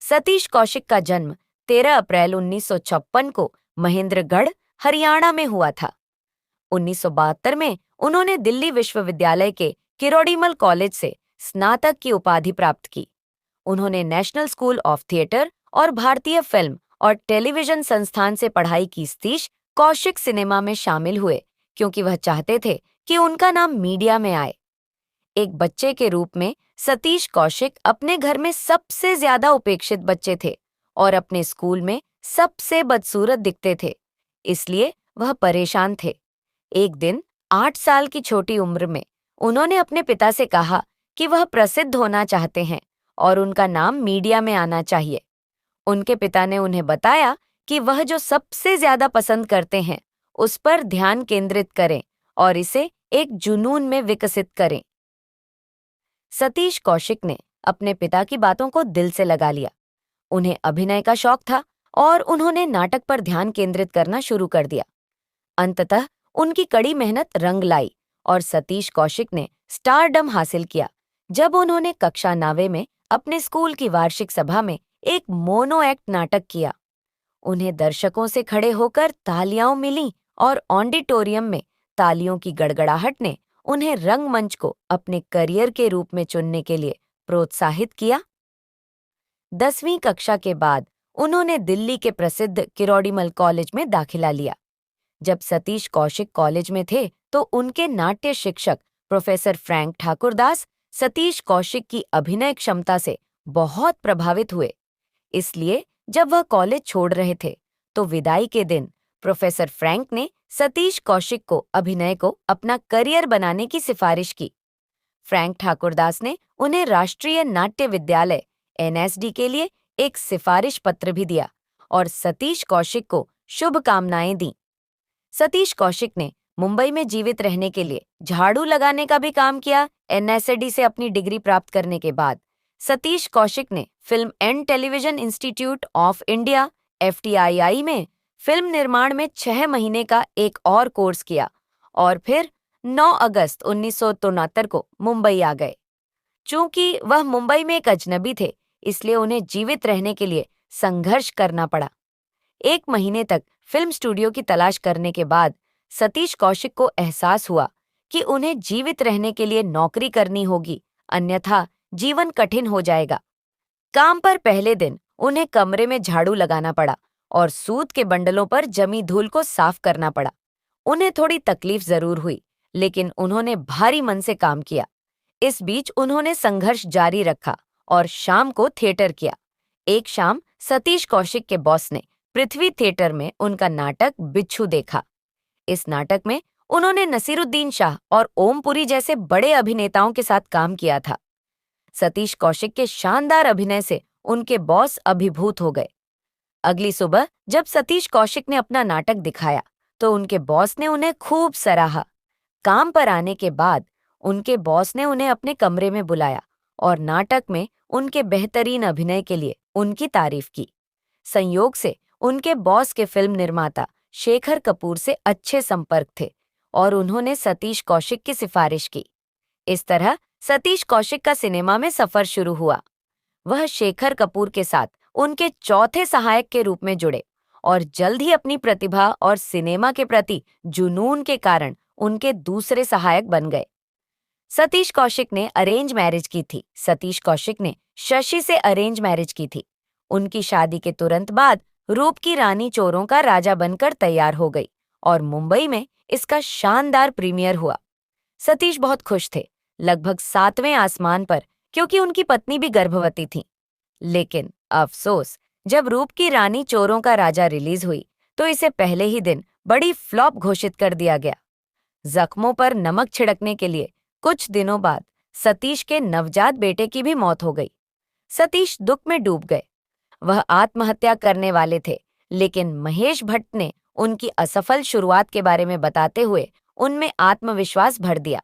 सतीश कौशिक का जन्म 13 अप्रैल 1956 को महेंद्रगढ़, हरियाणा में हुआ था। 1972 में उन्होंने दिल्ली विश्वविद्यालय के किरोड़ीमल कॉलेज से स्नातक की उपाधि प्राप्त की। उन्होंने नेशनल स्कूल ऑफ थिएटर और भारतीय फिल्म और टेलीविजन संस्थान से पढ़ाई की। सतीश कौशिक सिनेमा में शामिल हुए क्योंकि वह चाहते थे कि उनका नाम मीडिया में आए। एक बच्चे के रूप में सतीश कौशिक अपने घर में सबसे ज्यादा उपेक्षित बच्चे थे और अपने स्कूल में सबसे बदसूरत दिखते थे, इसलिए वह परेशान थे। एक दिन 8 साल की छोटी उम्र में उन्होंने अपने पिता से कहा कि वह प्रसिद्ध होना चाहते हैं और उनका नाम मीडिया में आना चाहिए। उनके पिता ने उन्हें बताया कि वह जो सबसे ज्यादा पसंद करते हैं उस पर ध्यान केंद्रित करें और इसे एक जुनून में विकसित करें। सतीश कौशिक ने अपने पिता की बातों को दिल से लगा लिया। उन्हें अभिनय का शौक था और उन्होंने नाटक पर ध्यान केंद्रित करना शुरू कर दिया। अंततः उनकी कड़ी मेहनत रंग लाई और सतीश कौशिक ने स्टारडम हासिल किया जब उन्होंने कक्षा 9 में अपने स्कूल की वार्षिक सभा में एक मोनो एक्ट नाटक किया। उन्हें दर्शकों से खड़े होकर तालियां मिलीं और ऑडिटोरियम में तालियों की गड़गड़ाहट ने उन्हें रंगमंच को अपने करियर के रूप में चुनने के लिए प्रोत्साहित किया। 10वीं कक्षा के बाद उन्होंने दिल्ली के प्रसिद्ध किरोड़ीमल कॉलेज में दाखिला लिया। जब सतीश कौशिक कॉलेज में थे तो उनके नाट्य शिक्षक प्रोफेसर फ्रैंक ठाकुरदास सतीश कौशिक की अभिनय क्षमता से बहुत प्रभावित हुए। इसलिए जब वह कॉलेज छोड़ रहे थे तो विदाई के दिन प्रोफेसर फ्रैंक ने सतीश कौशिक को अभिनय को अपना करियर बनाने की सिफारिश की। फ्रैंक ठाकुरदास ने उन्हें राष्ट्रीय नाट्य विद्यालय (NSD) के लिए एक सिफारिश पत्र भी दिया और सतीश कौशिक को शुभकामनाएं दी। सतीश कौशिक ने मुंबई में जीवित रहने के लिए झाड़ू लगाने का भी काम किया। NSD से अपनी डिग्री प्राप्त करने के बाद सतीश कौशिक ने film and television institute of India (FTII) में फिल्म निर्माण में 6 महीने का एक और कोर्स किया और फिर 9 अगस्त 1973 को मुंबई आ गए। चूंकि वह मुंबई में एक अजनबी थे, इसलिए उन्हें जीवित रहने के लिए संघर्ष करना पड़ा। 1 महीने तक फिल्म स्टूडियो की तलाश करने के बाद सतीश कौशिक को एहसास हुआ कि उन्हें जीवित रहने के लिए नौकरी करनी होगी, अन्यथा जीवन कठिन हो जाएगा। काम पर पहले दिन उन्हें कमरे में झाड़ू लगाना पड़ा और सूत के बंडलों पर जमी धूल को साफ करना पड़ा। उन्हें थोड़ी तकलीफ जरूर हुई, लेकिन उन्होंने भारी मन से काम किया। इस बीच उन्होंने संघर्ष जारी रखा और शाम को थिएटर किया। एक शाम सतीश कौशिक के बॉस ने पृथ्वी थिएटर में उनका नाटक बिच्छू देखा। इस नाटक में उन्होंने नसीरुद्दीन शाह और ओमपुरी जैसे बड़े अभिनेताओं के साथ काम किया था। सतीश कौशिक के शानदार अभिनय से उनके बॉस अभिभूत हो गए। अगली सुबह जब सतीश कौशिक ने अपना नाटक दिखाया तो उनके बॉस ने उन्हें खूब सराहा। काम पर आने के बाद उनके बॉस ने उन्हें अपने कमरे में बुलाया और नाटक में उनके बेहतरीन अभिनय के लिए उनकी तारीफ की। संयोग से उनके बॉस के फिल्म निर्माता शेखर कपूर से अच्छे संपर्क थे और उन्होंने सतीश कौशिक की सिफारिश की। इस तरह सतीश कौशिक का सिनेमा में सफर शुरू हुआ। वह शेखर कपूर के साथ उनके चौथे सहायक के रूप में जुड़े और जल्द ही अपनी प्रतिभा और सिनेमा के प्रति जुनून के कारण उनके दूसरे सहायक बन गए। सतीश कौशिक ने अरेंज मैरिज की थी। सतीश कौशिक ने शशि से अरेंज मैरिज की थी। उनकी शादी के तुरंत बाद रूप की रानी चोरों का राजा बनकर तैयार हो गई और मुंबई में इसका शानदार प्रीमियर हुआ। सतीश बहुत खुश थे, लगभग 7वें आसमान पर, क्योंकि उनकी पत्नी भी गर्भवती थी। लेकिन अफसोस, जब रूप की रानी चोरों का राजा रिलीज हुई तो इसे पहले ही दिन बड़ी फ्लॉप घोषित कर दिया गया। जख्मों पर नमक छिड़कने के लिए कुछ दिनों बाद सतीश के नवजात बेटे की भी मौत हो गई। सतीश दुख में डूब गए। वह आत्महत्या करने वाले थे, लेकिन महेश भट्ट ने उनकी असफल शुरुआत के बारे में बताते हुए उनमें आत्मविश्वास भर दिया।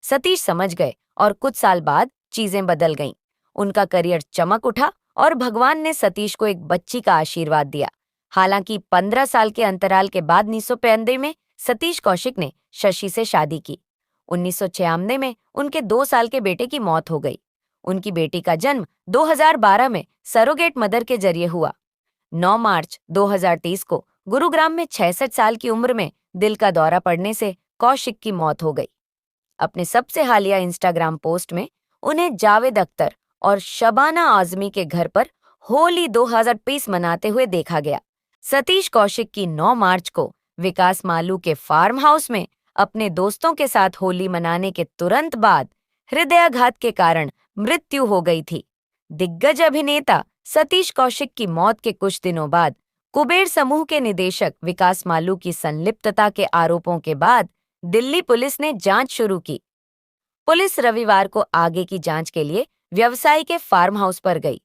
सतीश समझ गए और कुछ साल बाद चीजें बदल गईं। उनका करियर चमक उठा और भगवान ने सतीश को एक बच्ची का आशीर्वाद दिया। हालांकि 15 साल के अंतराल के बाद 1995 में सतीश कौशिक ने शशि से शादी की। 1996 में उनके 2 साल के बेटे की मौत हो गई। उनकी बेटी का जन्म 2012 में सरोगेट मदर के जरिए हुआ। 9 मार्च 2023 को गुरुग्राम में 66 साल की उम्र में दिल का दौरा पड़ने से कौशिक की मौत हो गई। अपने सबसे हालिया इंस्टाग्राम पोस्ट में उन्हें जावेद अख्तर और शबाना आजमी के घर पर होली 2020 मनाते हुए देखा गया। सतीश कौशिक की 9 मार्च को विकास मालू के फार्म हाउस में अपने दोस्तों के साथ होली मनाने के तुरंत बाद हृदयाघात के कारण मृत्यु हो गई थी। दिग्गज अभिनेता सतीश कौशिक की मौत के कुछ दिनों बाद कुबेर समूह के निदेशक विकास मालू की संलिप्तता के आरोपों के बाद दिल्ली पुलिस ने जांच शुरू की। पुलिस रविवार को आगे की जांच के लिए व्यवसायी के फार्म हाउस पर गई।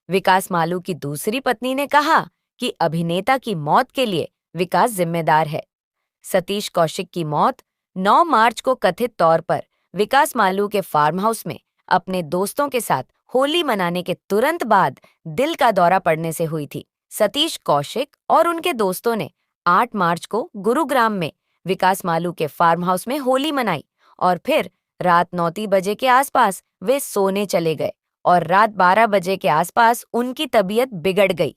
विकास मालू की दूसरी पत्नी ने कहा कि अभिनेता की मौत के लिए विकास जिम्मेदार है। सतीश कौशिक की मौत 9 मार्च को कथित तौर पर विकास मालू के फार्म हाउस में अपने दोस्तों के साथ होली मनाने के तुरंत बाद दिल का दौरा पड़ने से हुई थी। सतीश कौशिक और उनके दोस्तों ने 8 मार्च को गुरुग्राम में विकास मालू के फार्म हाउस में होली मनाई और फिर रात 9 बजे के आसपास वे सोने चले गए और रात 12 बजे के आसपास उनकी तबीयत बिगड़ गई।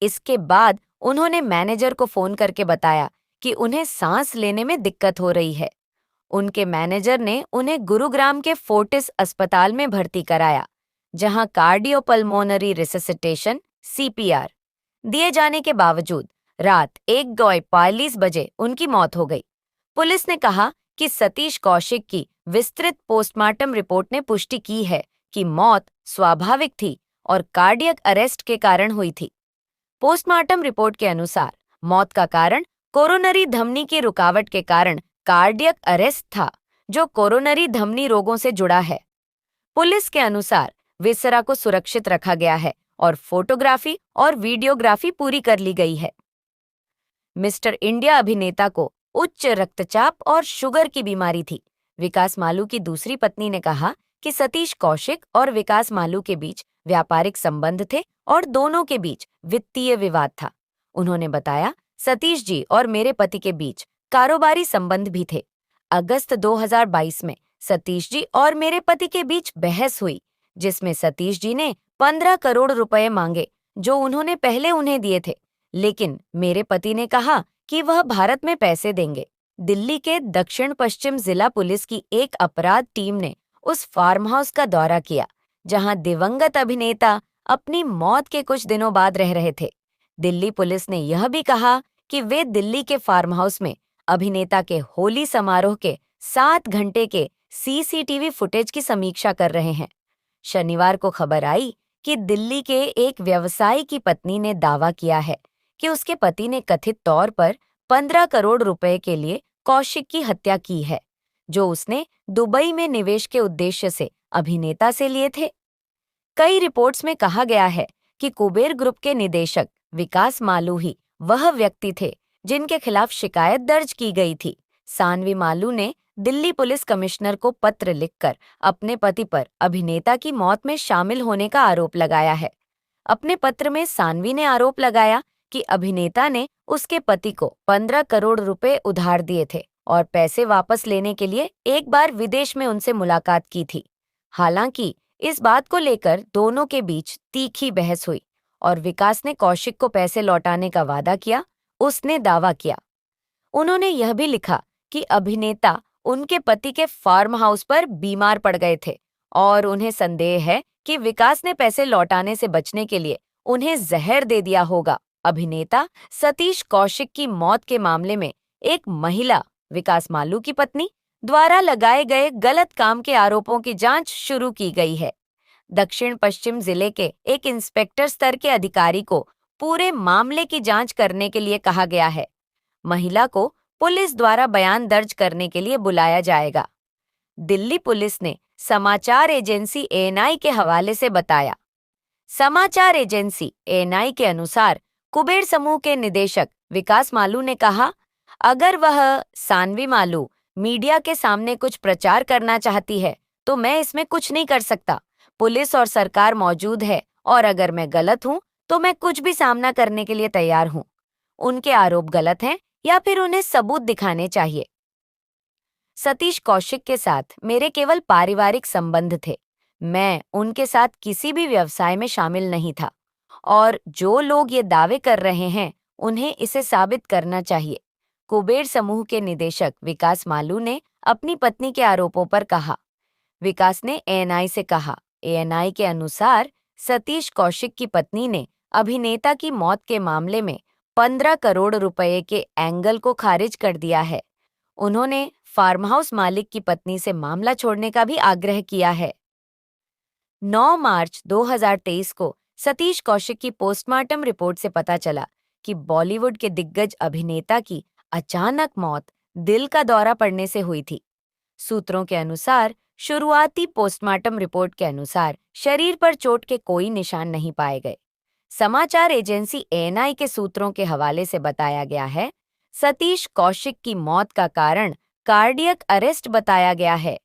इसके बाद उन्होंने मैनेजर को फोन करके बताया कि उन्हें सांस लेने में दिक्कत हो रही है। उनके मैनेजर ने उन्हें गुरुग्राम के फोर्टिस अस्पताल में भर्ती कराया, जहां कार्डियोपल्मोनरी रिससिटेशन (CPR) दिए जाने के बावजूद रात 1:45 बजे उनकी मौत हो गई। पुलिस ने कहा कि सतीश कौशिक की विस्तृत पोस्टमार्टम रिपोर्ट ने पुष्टि की है कि मौत स्वाभाविक थी और कार्डियक अरेस्ट के कारण हुई थी। पोस्टमार्टम रिपोर्ट के अनुसार मौत का कारण कोरोनरी धमनी की रुकावट के कारण कार्डियक अरेस्ट था, जो कोरोनरी धमनी रोगों से जुड़ा है। पुलिस के अनुसार विसरा को सुरक्षित रखा गया है और फोटोग्राफी और वीडियोग्राफी पूरी कर ली गई है। मिस्टर इंडिया अभिनेता को उच्च रक्तचाप और शुगर की बीमारी थी। विकास मालू की दूसरी पत्नी ने कहा कि सतीश कौशिक और विकास मालू के बीच व्यापारिक संबंध थे और दोनों के बीच वित्तीय विवाद था। उन्होंने बताया, सतीश जी और मेरे पति के बीच कारोबारी संबंध भी थे। अगस्त 2022 में सतीश जी और मेरे पति के बीच बहस हुई, जिसमें सतीश जी ने 15 करोड़ रुपए मांगे, जो उन्होंने पहले उन्हें दिए थे, लेकिन मेरे पति ने कहा कि वह भारत में पैसे देंगे। दिल्ली के दक्षिण पश्चिम जिला पुलिस की एक अपराध टीम ने उस फार्म हाउस का दौरा किया, जहां दिवंगत अभिनेता अपनी मौत के कुछ दिनों बाद रह रहे थे। दिल्ली पुलिस ने यह भी कहा कि वे दिल्ली के फार्म हाउस में अभिनेता के होली समारोह के 7 घंटे के CCTV फुटेज की समीक्षा कर रहे हैं। शनिवार को खबर आई कि दिल्ली के एक व्यवसायी की पत्नी ने दावा किया है कि उसके पति ने कथित तौर पर 15 करोड़ रुपए के लिए कौशिक की हत्या की है, जो उसने दुबई में निवेश के उद्देश्य से अभिनेता से लिए थे। कई रिपोर्ट्स में कहा गया है कि कुबेर ग्रुप के निदेशक विकास मालू ही वह व्यक्ति थे जिनके खिलाफ शिकायत दर्ज की गई थी। सानवी मालू ने दिल्ली पुलिस कमिश्नर को पत्र लिखकर अपने पति पर अभिनेता की मौत में शामिल होने का आरोप लगाया है। अपने पत्र में सानवी ने आरोप लगाया कि अभिनेता ने उसके पति को 15 करोड़ रुपए उधार दिए थे और पैसे वापस लेने के लिए एक बार विदेश में उनसे मुलाकात की थी। हालांकि इस बात को लेकर दोनों के बीच तीखी बहस हुई और विकास ने कौशिक को पैसे लौटाने का वादा किया। उसने दावा किया। उन्होंने यह भी लिखा कि अभिनेता उनके पति के फार्म हाउस पर बीमार पड़ गए थे और उन्हें संदेह है कि विकास ने पैसे लौटाने से बचने के लिए उन्हें जहर दे दिया होगा। अभिनेता सतीश कौशिक की मौत के मामले में एक महिला, विकास मालू की पत्नी, द्वारा लगाए गए गलत काम के आरोपों की जांच शुरू की गई है। दक्षिण पश्चिम जिले के एक इंस्पेक्टर स्तर के अधिकारी को पूरे मामले की जांच करने के लिए कहा गया है। महिला को पुलिस द्वारा बयान दर्ज करने के लिए बुलाया जाएगा। दिल्ली पुलिस ने समाचार एजेंसी ANI के हवाले से बताया। समाचार एजेंसी ANI के अनुसार कुबेर समूह के निदेशक विकास मालू ने कहा, अगर वह सानवी मालू मीडिया के सामने कुछ प्रचार करना चाहती है तो मैं इसमें कुछ नहीं कर सकता। पुलिस और सरकार मौजूद है और अगर मैं गलत हूं तो मैं कुछ भी सामना करने के लिए तैयार हूं। उनके आरोप गलत हैं या फिर उन्हें सबूत दिखाने चाहिए। सतीश कौशिक के साथ मेरे केवल पारिवारिक संबंध थे। मैं उनके साथ किसी भी व्यवसाय में शामिल नहीं था और जो लोग ये दावे कर रहे हैं, उन्हें इसे साबित करना चाहिए। कुबेर समूह के निदेशक विकास मालू ने अपनी पत्नी के आरोपों पर कहा। विकास ने एएनआई से कहा। एएनआई के अनुसार सतीश कौशिक की पत्नी ने अभिनेता की मौत के मामले में 15 करोड़ रुपए के एंगल को खारिज कर दिया है। उन्होंने फार्म हाउस मालिक की पत्नी से मामला छोड़ने का भी आग्रह किया है। 9 मार्च 2023 को सतीश कौशिक की पोस्टमार्टम रिपोर्ट से पता चला कि बॉलीवुड के दिग्गज अभिनेता की अचानक मौत दिल का दौरा पड़ने से हुई थी। सूत्रों के अनुसार शुरुआती पोस्टमार्टम रिपोर्ट के अनुसार शरीर पर चोट के कोई निशान नहीं पाए गए। समाचार एजेंसी एएनआई के सूत्रों के हवाले से बताया गया है, सतीश कौशिक की मौत का कारण कार्डियक अरेस्ट बताया गया है।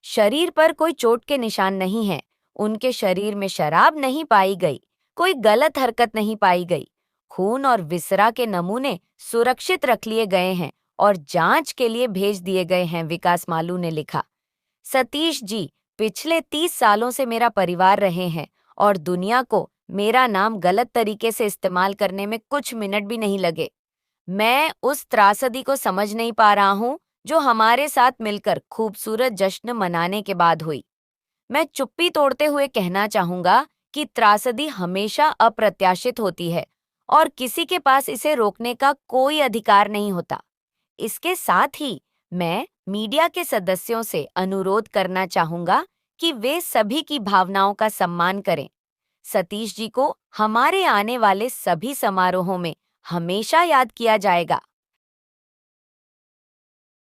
शरीर पर कोई चोट के निशान नहीं हैं। उनके शरीर में शराब नहीं पाई गई, कोई गलत हरकत नहीं पाई गई। खून और विसरा के नमूने सुरक्षित रख लिए गए हैं और जांच के लिए भेज दिए गए हैं, विकास मालू ने लिखा। सतीश जी पिछले 30 सालों से मेरा परिवार रहे हैं और दुनिया को मेरा नाम गलत तरीके से इस्तेमाल करने में कुछ मिनट भी नहीं लगे। मैं उस त्रासदी को समझ नहीं पा रहा हूँ जो हमारे साथ मिलकर खूबसूरत जश्न मनाने के बाद हुई। मैं चुप्पी तोड़ते हुए कहना चाहूंगा कि त्रासदी हमेशा अप्रत्याशित होती है और किसी के पास इसे रोकने का कोई अधिकार नहीं होता। इसके साथ ही मैं मीडिया के सदस्यों से अनुरोध करना चाहूंगा कि वे सभी की भावनाओं का सम्मान करें। सतीश जी को हमारे आने वाले सभी समारोहों में हमेशा याद किया जाएगा।